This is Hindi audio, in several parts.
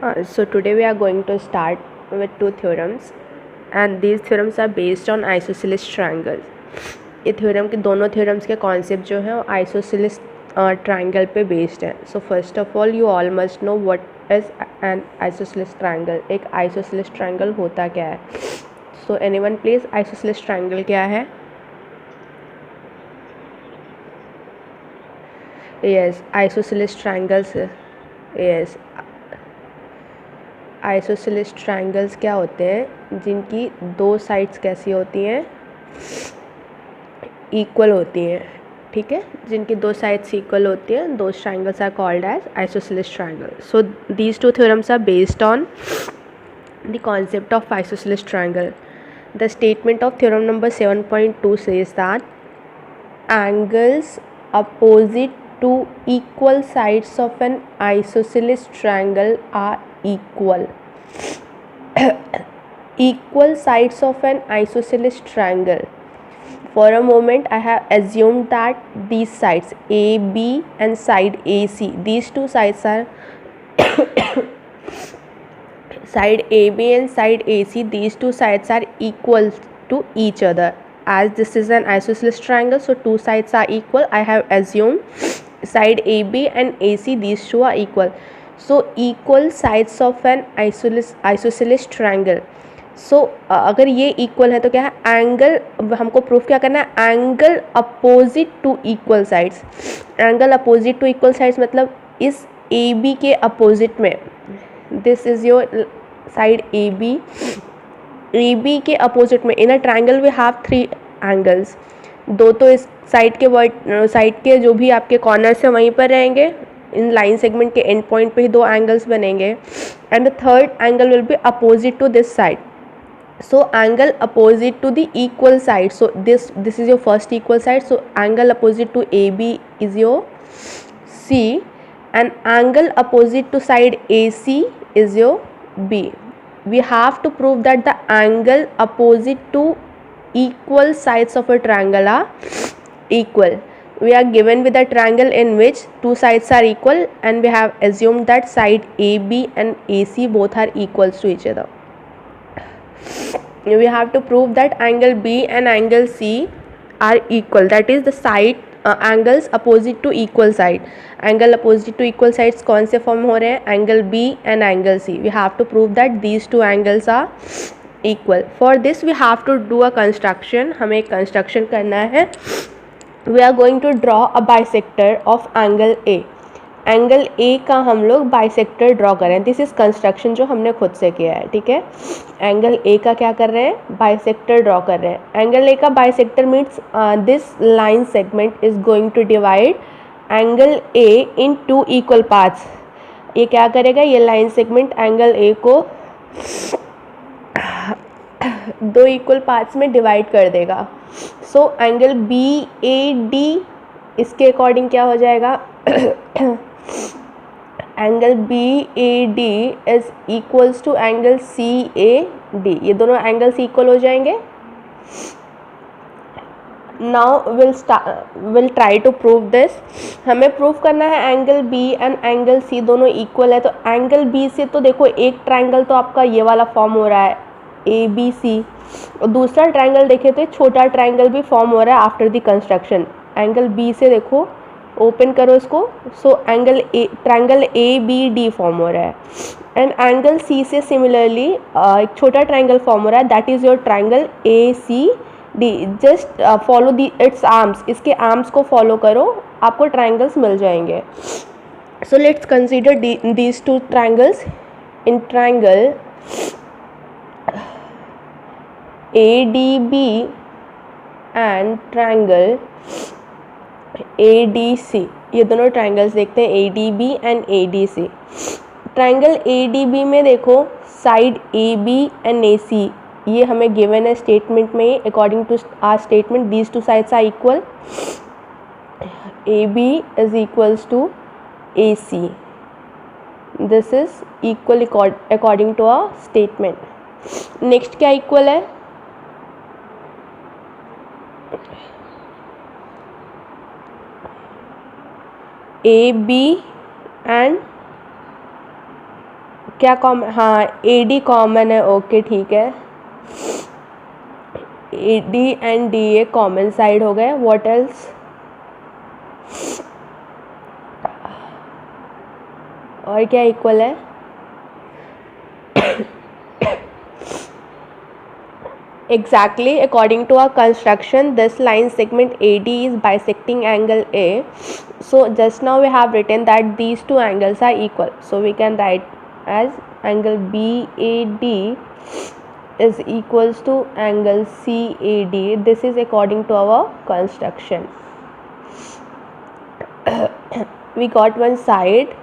So today we are going to start with two theorems, and these theorems are based on isosceles triangles. ये थ्योरम के दोनों थ्योरम्स के कॉन्सेप्ट जो हैं वो आइसोसेलेस ट्रायंगल पे बेस्ड है. So first of all you all must know what is an isosceles triangle. एक आइसोसेलेस ट्रायंगल होता क्या है. So anyone please, isosceles triangle क्या है. Yes, isosceles triangles. Yes, isosceles triangles क्या होते हैं जिनकी दो साइड्स कैसी होती हैं, इक्वल होती हैं. ठीक है, जिनकी दो साइड्स इक्वल होती हैं, those triangles are called as isosceles triangle. So these two theorems are based on the concept of isosceles triangle. The statement of theorem number 7.2 says that angles opposite to equal sides of an isosceles triangle are equal. Equal sides of an isosceles triangle. For a moment I have assumed that these sides AB and side AC, these two sides are side AB and side AC, these two sides are equal to each other. As this is an isosceles triangle, so two sides are equal. I have assumed side AB and AC, these two are equal. So equal sides of an isosceles triangle. So अगर ये इक्वल है तो क्या है, एंगल हमको प्रूफ क्या करना है, angle opposite to equal sides. Angle opposite to equal sides मतलब इस AB के अपोजिट में, this is your side AB के अपोजिट में in a triangle we have three angles. दो तो इस साइड के जो भी आपके कॉर्नर्स हैं वहीं पर रहेंगे, इन लाइन सेगमेंट के एंड पॉइंट पे ही दो एंगल्स बनेंगे. And the third angle will be opposite to this side. So angle opposite to the equal side, so this is your first equal side, so angle opposite to AB is your C, and angle opposite to side AC is your B. We have to prove that the angle opposite to equal sides of a triangle are equal. We are given with a triangle in which two sides are equal, and we have assumed that side AB and AC both are equals to each other. We have to prove that angle B and angle C are equal, that is the side angles opposite to equal side. Angle opposite to equal sides कौन से फॉर्म हो रहे हैं, angle B and angle C. We have to prove that these two angles are equal. For this we have to do a construction. हमें एक construction करना है. We are going to draw a bisector of angle A. Angle A का हम लोग बाइसेक्टर ड्रॉ करें. दिस इज़ कंस्ट्रक्शन जो हमने खुद से किया है. ठीक है, एंगल A का क्या कर रहे हैं, बाइसेक्टर ड्रॉ कर रहे हैं. एंगल A का bisector means this line segment is going to divide angle A in two equal parts. ये क्या करेगा, ये लाइन सेगमेंट एंगल A को दो इक्वल पार्ट्स में डिवाइड कर देगा. सो एंगल BAD इसके अकॉर्डिंग क्या हो जाएगा, angle BAD is equals to angle CAD. ये दोनों एंगल्स इक्वल हो जाएंगे. Now will try to prove this. हमें प्रूव करना है angle B and angle C दोनों इक्वल है. तो एंगल B से तो देखो एक ट्रायंगल तो आपका ये वाला फॉर्म हो रहा है ABC, और दूसरा ट्रायंगल देखें तो छोटा ट्रायंगल भी फॉर्म हो रहा है after the construction. Angle B से देखो, ओपन करो इसको, सो ट्रायंगल ABD फॉर्म हो रहा है. एंड एंगल C से सिमिलरली एक छोटा ट्रायंगल फॉर्म हो रहा है, that is your triangle ACD. Just follow it's arms, इसके आर्म्स को फॉलो करो, आपको ट्रायंगल्स मिल जाएंगे. So let's consider these two triangles. In triangle ADB and triangle ADC, ये दोनों ट्रायंगल्स देखते हैं, ADB and ADC. Triangle ADB में देखो साइड AB एंड AC, ये हमें गिवन है स्टेटमेंट में. According to our statement these two sides are equal. AB is equals to AC. This is equal according to our statement. Next क्या इक्वल है, AB एंड क्या कॉमन, हाँ AD कॉमन है, ओके ठीक है, AD and DA common side हो गए। What else? और क्या इक्वल है? Exactly, according to our construction, this line segment AD is bisecting angle A. So just now we have written that these two angles are equal. So we can write as angle BAD is equals to angle CAD. This is according to our construction. We got one side,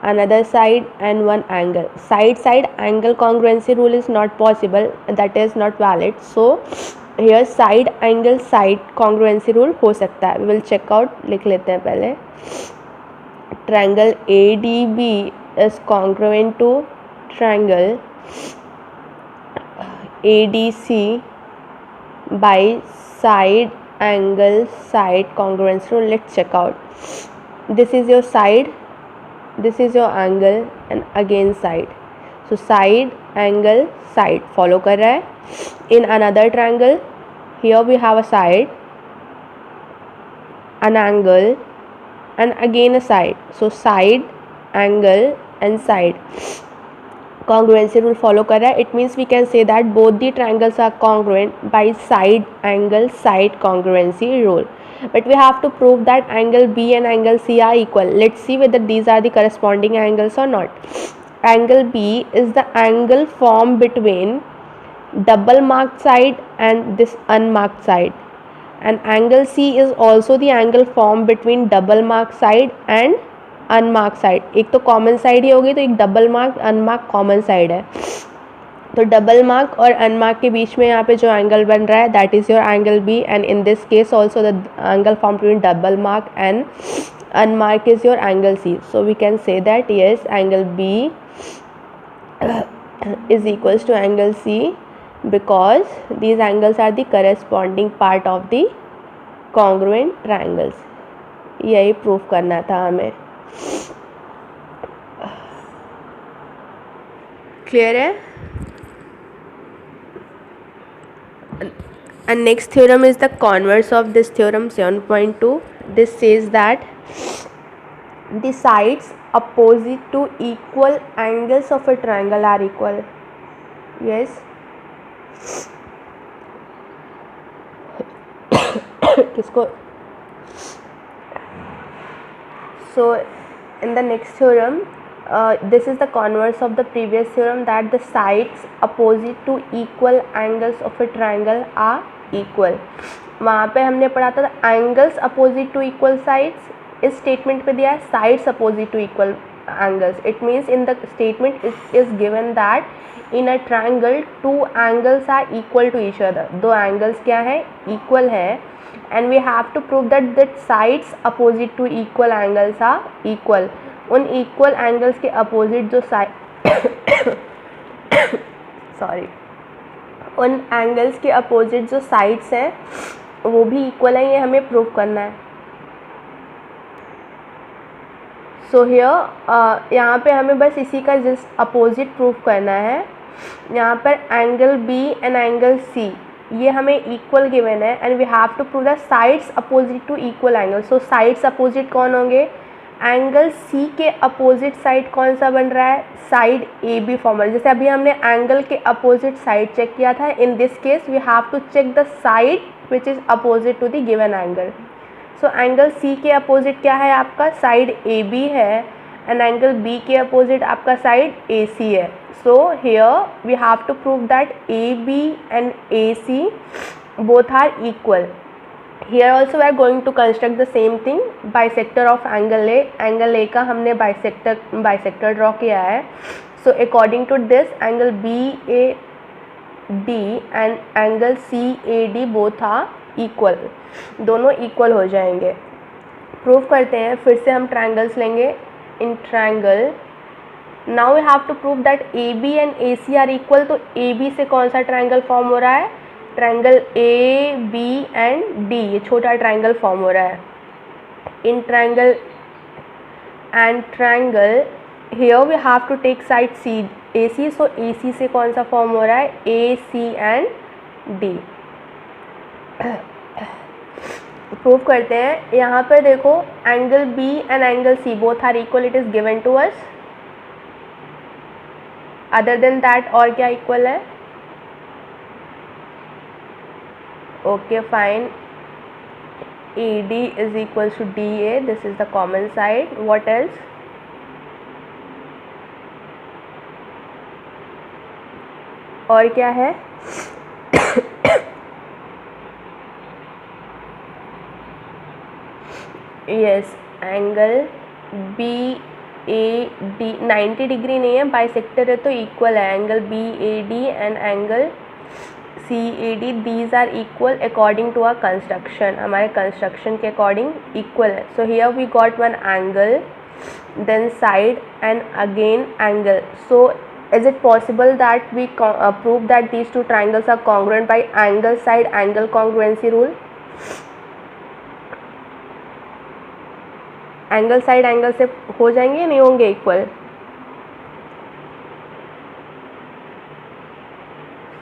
another side and one angle. Side angle congruency rule is not possible, that is not valid. So here side angle side congruency rule हो सकता है. We will check out, लिख लेते हैं पहले. Triangle ADB is congruent to triangle ADC by side angle side congruency rule. Let's check out. This is your side, this is your angle and again side. So side angle side follow कर रहा है. In another triangle, here we have a side, an angle and again a side. So side angle and side congruency rule follow कर रहा है. It means we can say that both the triangles are congruent by side angle side congruency rule. But we have to prove that angle B and angle C are equal. Let's see whether these are the corresponding angles or not. Angle B is the angle formed between double marked side and this unmarked side, and angle C is also the angle formed between double marked side and unmark side. एक तो कॉमन साइड ही होगी, तो एक double mark unmark common side है. तो डबल मार्क और अनमार्क के बीच में यहाँ पे जो एंगल बन रहा है that is your angle B, and in this case also the angle form between double mark and unmark is your angle C. So we can say that yes angle B is equals to angle C because these angles are the corresponding part of the congruent triangles. यही प्रूफ करना था हमें. क्लियर है? And next theorem is the converse of this theorem, 7.2. This says that the sides opposite to equal angles of a triangle are equal. Yes. किसको? So in the next theorem, this is the converse of the previous theorem, that the sides opposite to equal angles of a triangle are equal. वहाँ पे हमने पढ़ा था angles opposite to equal sides. इस स्टेटमेंट पे दिया है sides opposite to equal angles. It means in the statement it is given that in a triangle two angles are equal to each other. दो angles क्या है? Equal है. And we have to prove that sides opposite to equal angles are equal. उन equal angles के opposite जो उन angles के opposite जो sides हैं वो भी equal हैं, ये हमें prove करना है. So here यहाँ पे हमें बस इसी का just opposite prove करना है. यहाँ पर angle B and angle C ये हमें इक्वल गिवन है, and we have to prove the sides opposite to equal angle. So sides opposite कौन होंगे? एंगल सी के अपोजिट साइड कौन सा बन रहा है? Side A B form. जैसे अभी हमने एंगल के अपोजिट साइड चेक किया था, in this case we have to check the side which is opposite to the given angle. So angle C के अपोजिट क्या है आपका? साइड ए बी है, एंड एंगल बी के अपोजिट आपका साइड ए सी है. So here we have to prove that AB and AC both are equal. Here also we are going to construct the same thing, bisector of angle A. Angle A का हमने bisector draw किया है. So according to this, angle BAD and angle CAD both are equal. दोनों equal हो जाएंगे. Prove करते हैं. फिर से हम triangles लेंगे. In triangle now we have to prove that AB and AC are equal. तो AB से कौन सा ट्रायंगल फॉर्म हो रहा है? Triangle A, B and D, ये छोटा ट्रायंगल फॉर्म हो रहा है. In triangle here we have to take side C A C, so A C से कौन सा फॉर्म हो रहा है, A C and D. Prove करते हैं। यहाँ पर देखो angle B and angle C both are equal, it is given to us. Other than that और क्या इक्वल है, okay fine, AD is equals to DA, this is the common side. What else? और क्या है, यस एंगल BAD 90 डिग्री नहीं है, बाइसेक्टर है तो इक्वल है। Angle BAD and angle CAD these are equal according to our construction, हमारे कंस्ट्रक्शन के अकॉर्डिंग इक्वल है। So here we got one angle, then side and again angle. So is it possible that we prove that these two triangles are congruent by angle side angle congruency rule? Angle side angle से हो जाएंगे, नहीं होंगे equal?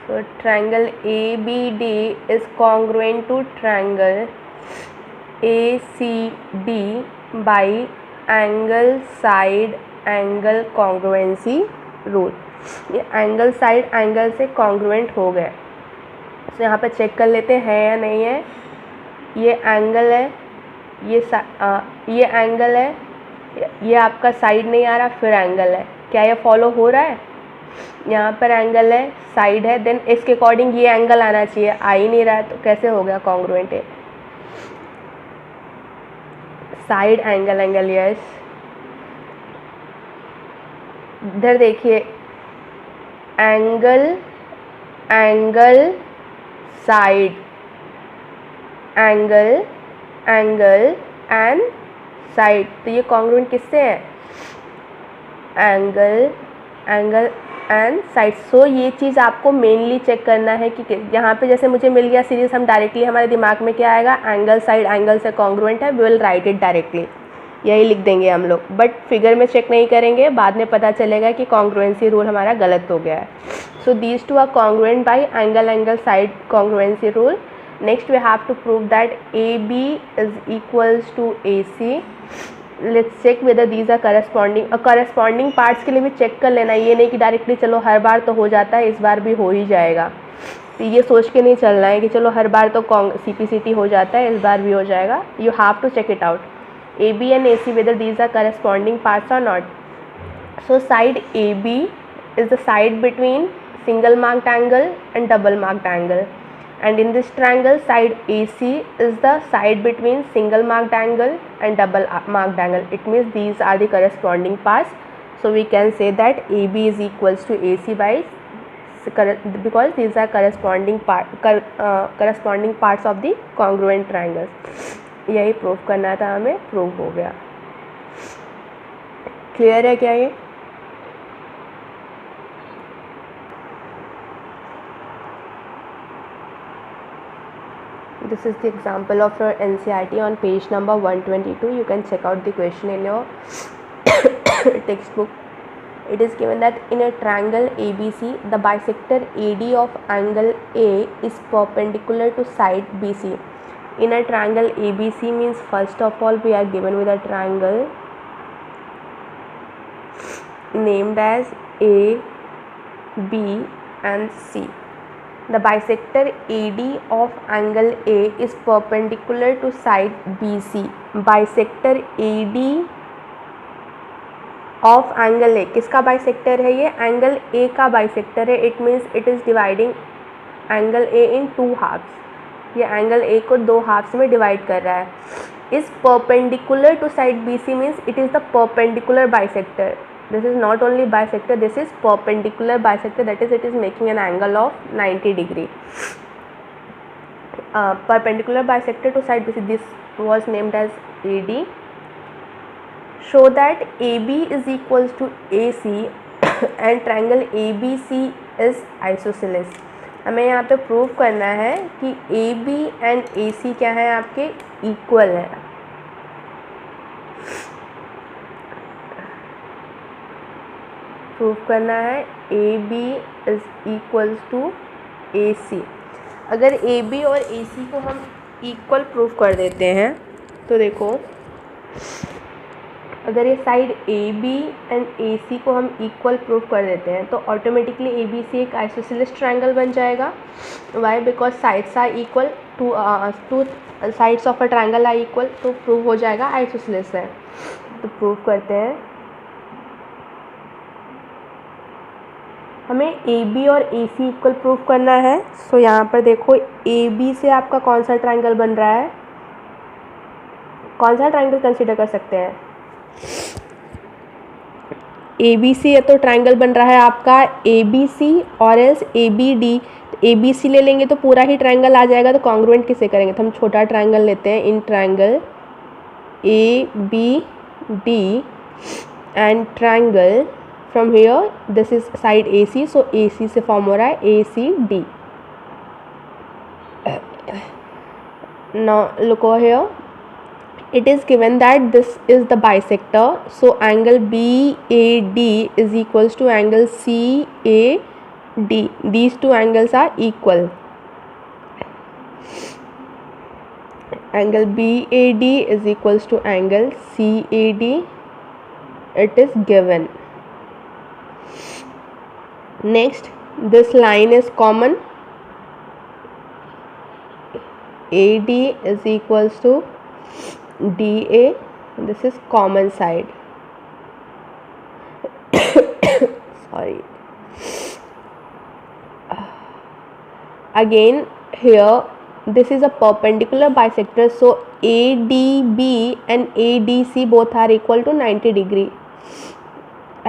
So triangle ABD is congruent to triangle ACD by angle side angle congruency rule. ये एंगल साइड एंगल से कॉन्ग्रुएंट हो गए। तो यहाँ पर चेक कर लेते हैं या नहीं है। ये एंगल है, ये एंगल है, ये आपका साइड नहीं आ रहा, फिर एंगल है, क्या ये फॉलो हो रहा है? यहाँ पर एंगल है, साइड है, देन इसके अकॉर्डिंग ये एंगल आना चाहिए, आ ही नहीं रहा है, तो कैसे हो गया कॉन्ग्रुएंट है? Side angle angle, yes. इधर देखिए angle angle side angle angle and side, तो ये कॉन्ग्रुएंट किससे है? Angle angle and side. So ये चीज़ आपको मेनली चेक करना है कि यहाँ पे जैसे मुझे मिल गया सीरीज, हम डायरेक्टली हमारे दिमाग में क्या आएगा, एंगल साइड एंगल से कॉन्ग्रुएंट है, we will write it directly, यही लिख देंगे हम लोग। बट फिगर में चेक नहीं करेंगे, बाद में पता चलेगा कि कॉन्ग्रुएंसी रूल हमारा गलत हो गया है। So these two are congruent by angle angle side congruency rule. Next we have to prove that AB is equals to AC। Let's check whether these are corresponding. Corresponding parts के लिए भी चेक कर लेना, ये नहीं कि डायरेक्टली चलो हर बार तो हो जाता है, इस बार भी हो ही जाएगा, तो ये सोच के नहीं चलना है कि चलो हर बार तो CPCT हो जाता है, इस बार भी हो जाएगा। You have to check it out, AB and AC whether these are corresponding parts or not. So side AB is the side between single marked angle and double marked angle, and in this triangle side AC is the side between single marked angle and double marked angle. It means these are the corresponding parts. So we can say that AB is equals to AC by because these are corresponding parts of the congruent triangles. यही प्रूव करना था हमें, प्रूव हो गया। क्लियर है क्या ये? This is the example of your NCERT on page number 122. You can check out the question in your textbook. It is given that in a triangle ABC, the bisector AD of angle A is perpendicular to side BC. In a triangle ABC means first of all we are given with a triangle named as A, B and C. The bisector AD of angle A is perpendicular to side BC. Bisector AD of angle A, किसका बाइसेक्टर है ये? एंगल A का बाइसेक्टर है। It means it is dividing angle A in 2 halves. ये एंगल A को 2 हाफ्स में डिवाइड कर रहा है। Is perpendicular to side BC means it is the perpendicular bisector. This is not only bisector, this is perpendicular bisector, that is it is making an angle of 90 degree. Perpendicular bisector to side BC, this was named as AD. Show that AB is equals to AC and triangle ABC is isosceles. हमें यहाँ पे प्रूव करना है कि AB and AC क्या है, आपके इक्वल है. प्रूव करना है A B is equals to A C. अगर ए बी और ए सी को हम इक्वल प्रूव कर देते हैं तो देखो, अगर ये side A B and A सी को हम इक्वल प्रूव कर देते हैं तो ऑटोमेटिकली ए बी सी एक आइसोसेलेस ट्रायंगल बन जाएगा। Why? Because sides are equal, two sides of a triangle are equal, तो प्रूव हो जाएगा आइसोसेलेस है। तो प्रूव करते हैं। हमें ए बी और ए सी इक्वल प्रूव करना है। सो यहाँ पर देखो, ए बी से आपका कौन सा ट्रायंगल बन रहा है, कौन सा ट्रायंगल कंसीडर कर सकते हैं? ए बी सी है तो ट्रायंगल बन रहा है आपका ए बी सी और else A B D. A B C ले लेंगे तो पूरा ही ट्रायंगल आ जाएगा, तो कॉन्ग्रुएंट किसे करेंगे? तो हम छोटा ट्रायंगल लेते हैं। In triangle A B D and triangle from here this is side A C, so A C से फॉर्म हो रहा है A C D. Now look over here, it is given that this is the bisector, so angle BAD is equals to angle CAD. These two angles are equal. Angle BAD is equals to angle CAD. It is given. Next, this line is common. AD is equals to DA, this is common side. Sorry. Again here this is a perpendicular bisector, so ADB and ADC both are equal to 90 degree.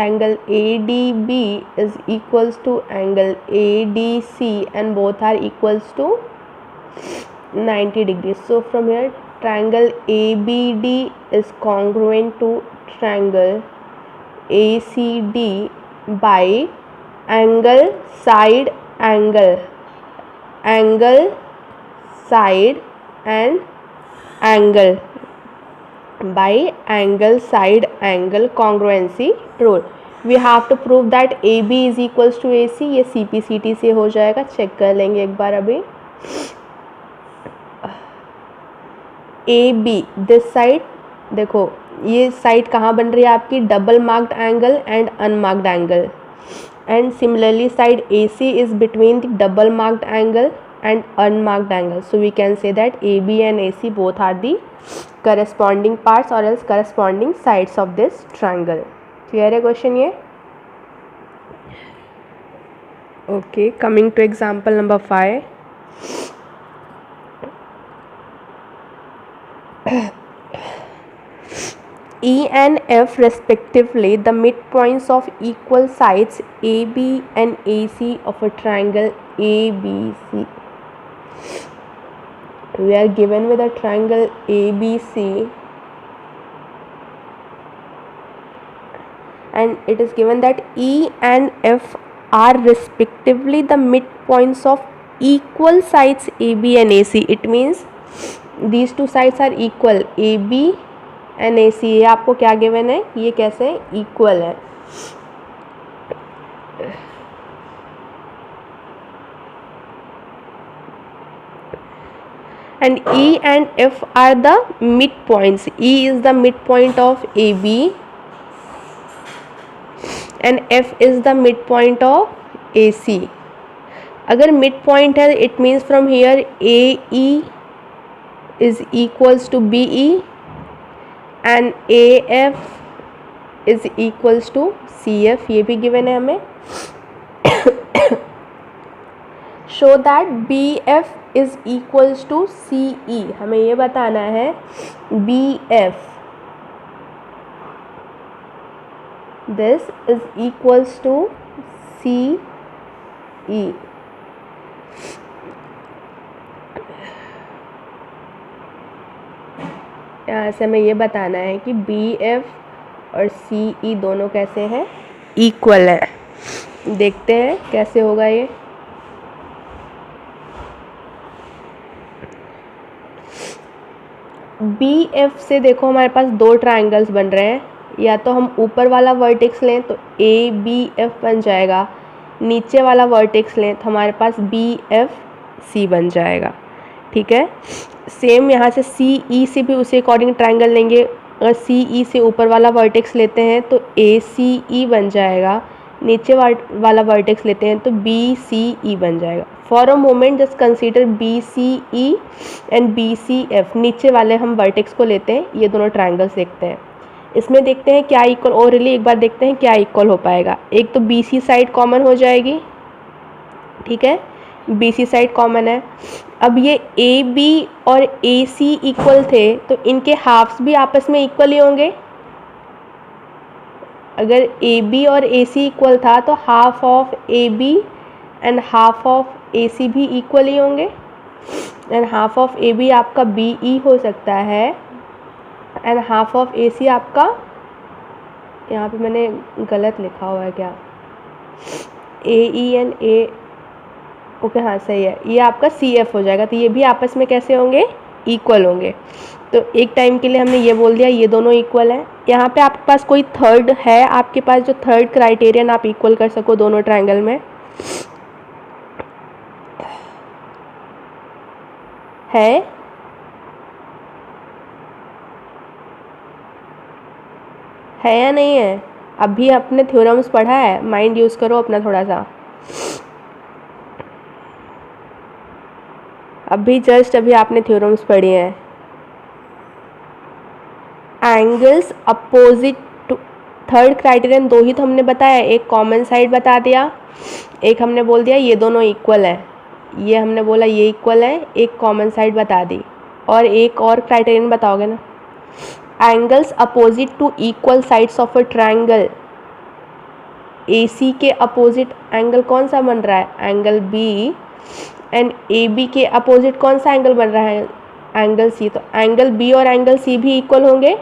Angle ADB is equals to angle ADC and both are equals to 90 degrees. So from here triangle ABD is congruent to triangle ACD by angle side angle, angle side and angle, by angle side angle congruency rule. We have to prove that AB is equals to AC. ये CPCT से हो जाएगा, चेक कर लेंगे एक बार अभी। ए बी दिस साइड, देखो ये साइड कहाँ बन रही है आपकी? Double marked angle and unmarked angle. And similarly side A C is between the double marked angle and unmarked angle, so we can say that A B and A C both are the corresponding parts और else corresponding sides of this triangle. Clear है क्वेश्चन ये? Okay, coming to example number 5। E and F respectively, the midpoints of equal sides AB and AC of a triangle ABC. We are given with a triangle ABC and it is given that E and F are respectively the midpoints of equal sides AB and AC. It means these two sides are equal, AB and AC। ये आपको क्या गिवन है? ये कैसे इक्वल है? and E and F are the midpoints. E is the midpoint of AB and F is the midpoint of AC. अगर midpoint है it means from here AE is equals to BE and AF is equals to CF, ये भी given है हमें। show that BF is equals to CE, हमें ये बताना है BF this is equals to CE। यहाँ से हमें ये बताना है कि BF और CE दोनों कैसे हैं? इक्वल है। देखते हैं कैसे होगा ये। BF से देखो हमारे पास दो ट्रायंगल्स बन रहे हैं, या तो हम ऊपर वाला वर्टेक्स लें तो ए बी एफ बन जाएगा, नीचे वाला वर्टेक्स लें तो हमारे पास बी एफ सी बन जाएगा। ठीक है, सेम यहाँ से सी ई से भी उसी अकॉर्डिंग ट्रायंगल लेंगे। अगर सी ई से ऊपर वाला वर्टेक्स लेते हैं तो ए सी ई बन जाएगा, नीचे वाला वर्टेक्स लेते हैं तो बी सी ई बन जाएगा। For a moment just consider B C E and B C F, नीचे वाले हम वर्टेक्स को लेते हैं, ये दोनों ट्रायंगल्स देखते हैं। इसमें देखते हैं क्या इक्वल, ओरली एक बार देखते हैं क्या इक्वल हो पाएगा। एक तो बी सी साइड कॉमन हो जाएगी, ठीक है, बी सी साइड कॉमन है। अब ये ए बी और ए सी इक्वल थे तो इनके हाफ्स भी आपस में इक्वल ही होंगे। अगर ए बी और ए सी इक्वल था तो half of A B and half of A C भी इक्वल ही होंगे, and half of A B आपका बी ई हो सकता है and half of A C आपका, यहाँ पे मैंने गलत लिखा हुआ है क्या, ए ई एंड ए, ओके हाँ सही है, ये आपका सी एफ हो जाएगा। तो ये भी आपस में कैसे होंगे, इक्वल होंगे। तो एक टाइम के लिए हमने ये बोल दिया ये दोनों इक्वल हैं। यहाँ पे आपके पास कोई थर्ड है, आपके पास जो थर्ड क्राइटेरियन आप इक्वल कर सको दोनों ट्रायंगल में है या नहीं है? अभी अपने थ्योरम्स पढ़ा है, माइंड यूज़ करो अपना थोड़ा सा। अभी आपने थ्योरम्स पढ़ी हैं। Angles opposite to, third criterion दो ही तो हमने बताया, एक कॉमन साइड बता दिया, एक हमने बोल दिया ये दोनों इक्वल है, ये हमने बोला ये इक्वल है, एक कॉमन साइड बता दी, और एक और क्राइटेरियन बताओगे ना, angles opposite to equal sides of a triangle. A C के अपोजिट एंगल कौन सा बन रहा है, angle B, and A B के अपोजिट कौन सा एंगल बन रहा है, एंगल सी। तो एंगल बी और एंगल सी भी इक्वल होंगे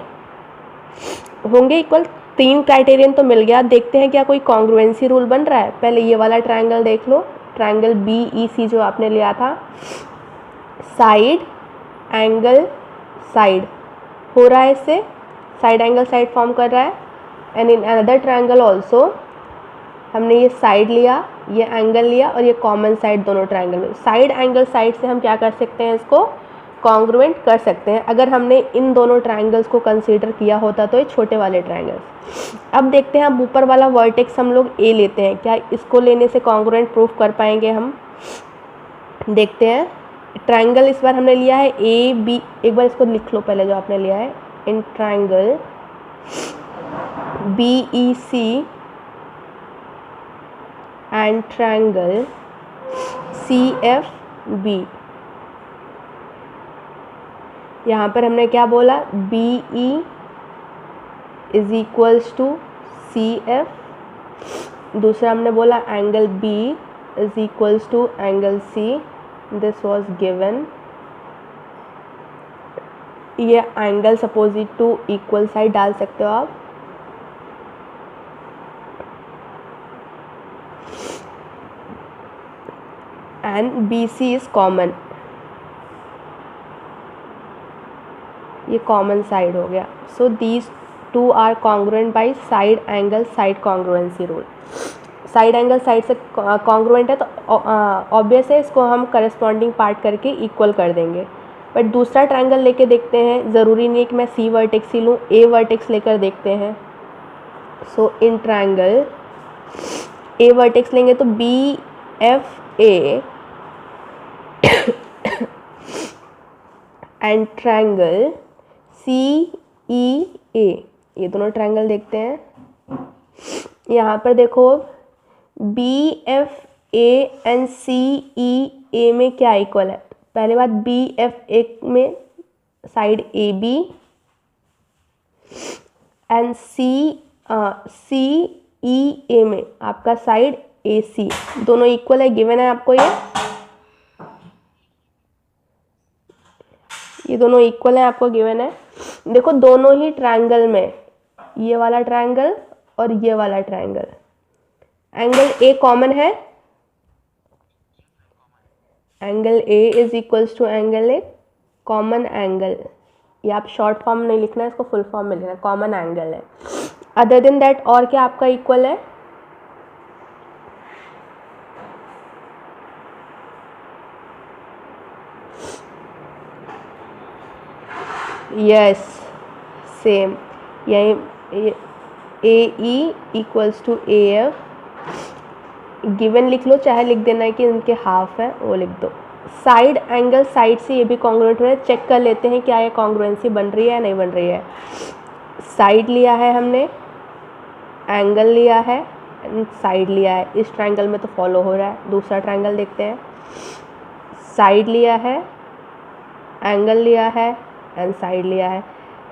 इक्वल। तीन क्राइटेरियन तो मिल गया। देखते हैं क्या कोई कॉन्ग्रुएंसी रूल बन रहा है। पहले ये वाला ट्रायंगल देख लो, ट्रायंगल बी ई सी जो आपने लिया था, साइड एंगल साइड हो रहा है, इससे साइड एंगल साइड फॉर्म कर रहा है। And in another triangle also हमने ये साइड लिया, ये एंगल लिया, और ये कॉमन साइड दोनों ट्रायंगल में। साइड एंगल साइड से हम क्या कर सकते हैं, इसको कॉन्ग्रुएंट कर सकते हैं। अगर हमने इन दोनों ट्रायंगल्स को कंसीडर किया होता तो ये छोटे वाले ट्रायंगल्स। अब देखते हैं, अब ऊपर वाला वर्टेक्स हम लोग ए लेते हैं, क्या इसको लेने से कॉन्ग्रुएंट प्रूफ कर पाएंगे हम? देखते हैं। ट्रायंगल इस बार हमने लिया है ए बी, एक बार इसको लिख लो पहले जो आपने लिया है। In triangle B E C and triangle C F B, यहाँ पर हमने क्या बोला, B E is equals to C F. दूसरा हमने बोला angle B is equals to angle C, this was given. ये angles opposite to equal side डाल सकते हो आप। And B C is common, ये कॉमन साइड हो गया। So these two are congruent by side angle side congruency rule. Side angle side से कॉन्ग्रुएंट है तो ऑब्वियस है, इसको हम करस्पॉन्डिंग पार्ट करके इक्वल कर देंगे। बट दूसरा ट्रायंगल लेके देखते हैं, ज़रूरी नहीं है कि मैं सी वर्टेक्स ही लूँ, ए वर्टेक्स लेकर देखते हैं। सो इन ट्रायंगल ए वर्टेक्स लेंगे तो B F A and triangle C E A, ये दोनों ट्रायंगल देखते हैं। यहाँ पर देखो B F A and C E A में क्या इक्वल है। पहले बात, बी एफ ए में side A B and C E A में आपका साइड ए सी, दोनों इक्वल है, गिवन है आपको ये दोनों इक्वल है, आपको गिवन है। देखो दोनों ही ट्रायंगल में, ये वाला ट्रायंगल और ये वाला ट्रायंगल, एंगल ए कॉमन है, angle A is equals to angle A, common angle ये आप शॉर्ट फॉर्म नहीं लिखना है, इसको फुल फॉर्म में लिखना है, कॉमन एंगल है। अदर देन दैट और क्या आपका इक्वल है? यस, सेम, यही A E equals to A F, given लिख लो, चाहे लिख देना है कि इनके हाफ है, वो लिख दो। साइड एंगल, साइड से ये भी कॉन्ग्रुएंट हो रहा है, चेक कर लेते हैं क्या ये कॉन्ग्रुएंसी बन रही है या नहीं बन रही है। साइड लिया है हमने, एंगल लिया है, साइड लिया है, इस ट्रायंगल में तो फॉलो हो रहा है। दूसरा ट्रायंगल देखते हैं, साइड लिया है, एंगल लिया है एंड साइड लिया है,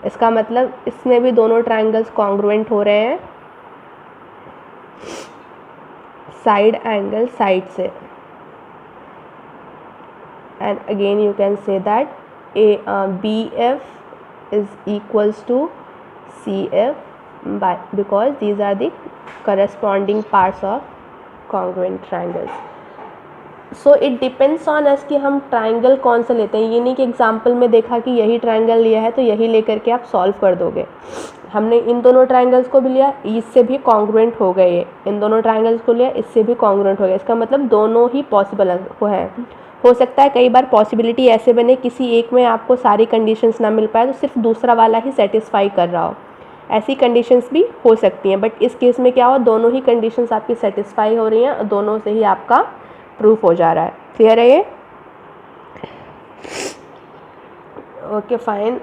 इसका मतलब इसमें भी दोनों ट्रायंगल्स कॉन्ग्रुएंट हो रहे हैं। साइड एंगल साइड से, and again you can say that BF is equals to CF because these are the corresponding parts of congruent triangles. So it depends on us कि हम ट्राइंगल कौन सा लेते हैं। ये नहीं कि एग्जाम्पल में देखा कि यही ट्राइंगल लिया है तो यही लेकर के आप सॉल्व कर दोगे। हमने इन दोनों ट्राइंगल्स को भी लिया, इससे भी कॉन्ग्रुएंट हो गए, इन दोनों ट्राइंगल्स को लिया, इससे भी कॉन्ग्रुएंट हो गया। इसका मतलब दोनों ही पॉसिबल है। हो सकता है कई बार पॉसिबिलिटी ऐसे बने किसी एक में आपको सारी कंडीशंस ना मिल पाए तो सिर्फ दूसरा वाला ही सेटिस्फाई कर रहा हो, ऐसी कंडीशंस भी हो सकती हैं। बट इस केस में क्या हो, दोनों ही कंडीशंस आपकी सेटिस्फाई हो रही हैं और दोनों से ही आपका प्रूफ हो जा रहा है। क्लियर है ये? Okay fine.